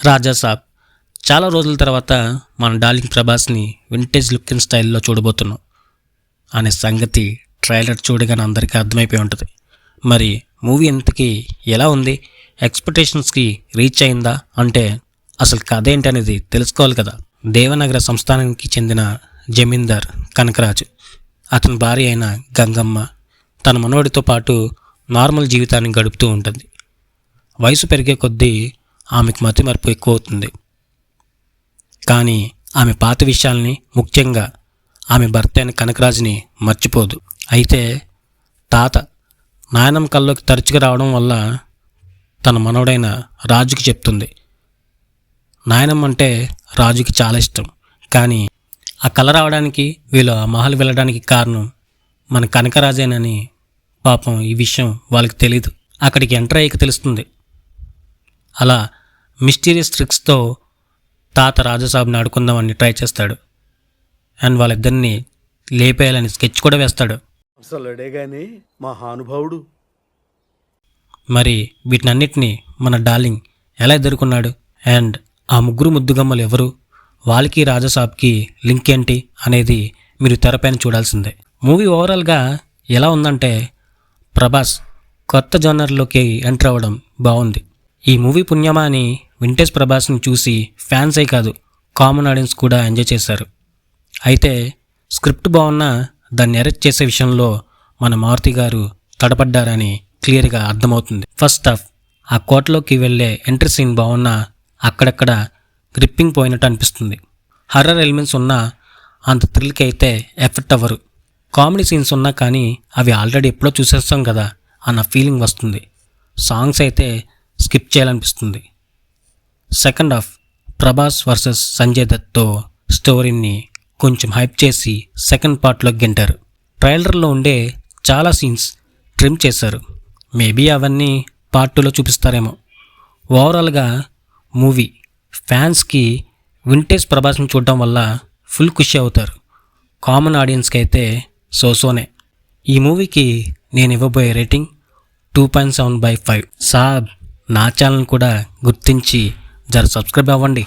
రాజాసాబ్ చాలా రోజుల తర్వాత మన డార్లింగ్ ప్రభాస్ని వింటేజ్ లుక్ అండ్ స్టైల్లో చూడబోతున్నాం అనే సంగతి ట్రైలర్ చూడగానే అందరికీ అర్థమైపోయి ఉంటుంది. మరి మూవీ ఇంతకీ ఎలా ఉంది, ఎక్స్పెక్టేషన్స్కి రీచ్ అయిందా అంటే అసలు కథ ఏంటి అనేది తెలుసుకోవాలి కదా. దేవనగర సంస్థానానికి చెందిన జమీందార్ కనకరాజు, అతని భార్య అయిన గంగమ్మ తన మనవడితో పాటు నార్మల్ జీవితాన్ని గడుపుతూ ఉంటుంది. వయసు పెరిగే కొద్దీ ఆమెకు మతిమరుపు ఎక్కువ అవుతుంది. కానీ ఆమె పాత విషయాల్ని, ముఖ్యంగా ఆమె భర్త అయిన కనకరాజుని మర్చిపోదు. అయితే తాత నాయనమ్మ కల్లోకి తరచుగా రావడం వల్ల తన మనవడైన రాజుకి చెప్తుంది. నాయనమ్మ అంటే రాజుకి చాలా ఇష్టం. కానీ ఆ కళ రావడానికి, వీళ్ళు ఆ మహల్ వెళ్ళడానికి కారణం మన కనకరాజేనని పాపం ఈ విషయం వాళ్ళకి తెలీదు. అక్కడికి ఎంటర్ అయ్యాక తెలుస్తుంది. అలా మిస్టీరియస్ ట్రిక్స్తో తాత రాజాసాబ్ని ఆడుకుందామని ట్రై చేస్తాడు. అండ్ వాళ్ళిద్దరిని లేపేయాలని స్కెచ్ కూడా వేస్తాడు. అసలుడే గాని మహానుభావుడు. మరి వీటినన్నిటినీ మన డార్లింగ్ ఎలా ఎదుర్కొన్నాడు, అండ్ ఆ ముగ్గురు ముద్దుగమ్మలు ఎవరు, వాళ్ళకి రాజాసాబ్కి లింక్ ఏంటి అనేది మీరు తెరపైన చూడాల్సిందే. మూవీ ఓవరాల్గా ఎలా ఉందంటే ప్రభాస్ కొత్త జోనర్లోకి ఎంటర్ అవ్వడం బాగుంది. ఈ మూవీ పుణ్యమా అని వింటేజ్ ప్రభాస్ని చూసి ఫ్యాన్సే కాదు, కామన్ ఆడియన్స్ కూడా ఎంజాయ్ చేశారు. అయితే స్క్రిప్ట్ బాగున్నా దాన్ని ఎరెక్ట్ చేసే విషయంలో మన మారుతి గారు తడపడ్డారని క్లియర్గా అర్థమవుతుంది. ఫస్ట్ హాఫ్ ఆ కోటలోకి వెళ్ళే ఎంట్రీ సీన్ బాగున్నా అక్కడక్కడ గ్రిప్పింగ్ పోయినట్టు అనిపిస్తుంది. హర్రర్ ఎలిమెంట్స్ ఉన్నా అంత థ్రిల్కి అయితే ఎఫెక్ట్ అవ్వరు. కామెడీ సీన్స్ ఉన్నా కానీ అవి ఆల్రెడీ ఎప్పుడో చూసేస్తాం కదా అన్న ఫీలింగ్ వస్తుంది. సాంగ్స్ అయితే స్కిప్ చేయాలనిపిస్తుంది. Second half Prabhas versus Sanjay దత్తో స్టోరీని కొంచెం హైప్ చేసి సెకండ్ పార్ట్లో గెంటారు. ట్రైలర్లో ఉండే చాలా సీన్స్ ట్రిమ్ చేశారు. మేబీ అవన్నీ పార్ట్ 2లో చూపిస్తారేమో. ఓవరాల్గా మూవీ ఫ్యాన్స్కి వింటేజ్ ప్రభాస్ని చూడటం వల్ల ఫుల్ ఖుషి అవుతారు. కామన్ ఆడియన్స్కి అయితే సోసోనే. ఈ మూవీకి నేను ఇవ్వబోయే రేటింగ్ 2.7/5. సాబ్ నా ఛానల్ కూడా గుర్తించి జర సబ్స్క్రైబ్ అవ్వండి.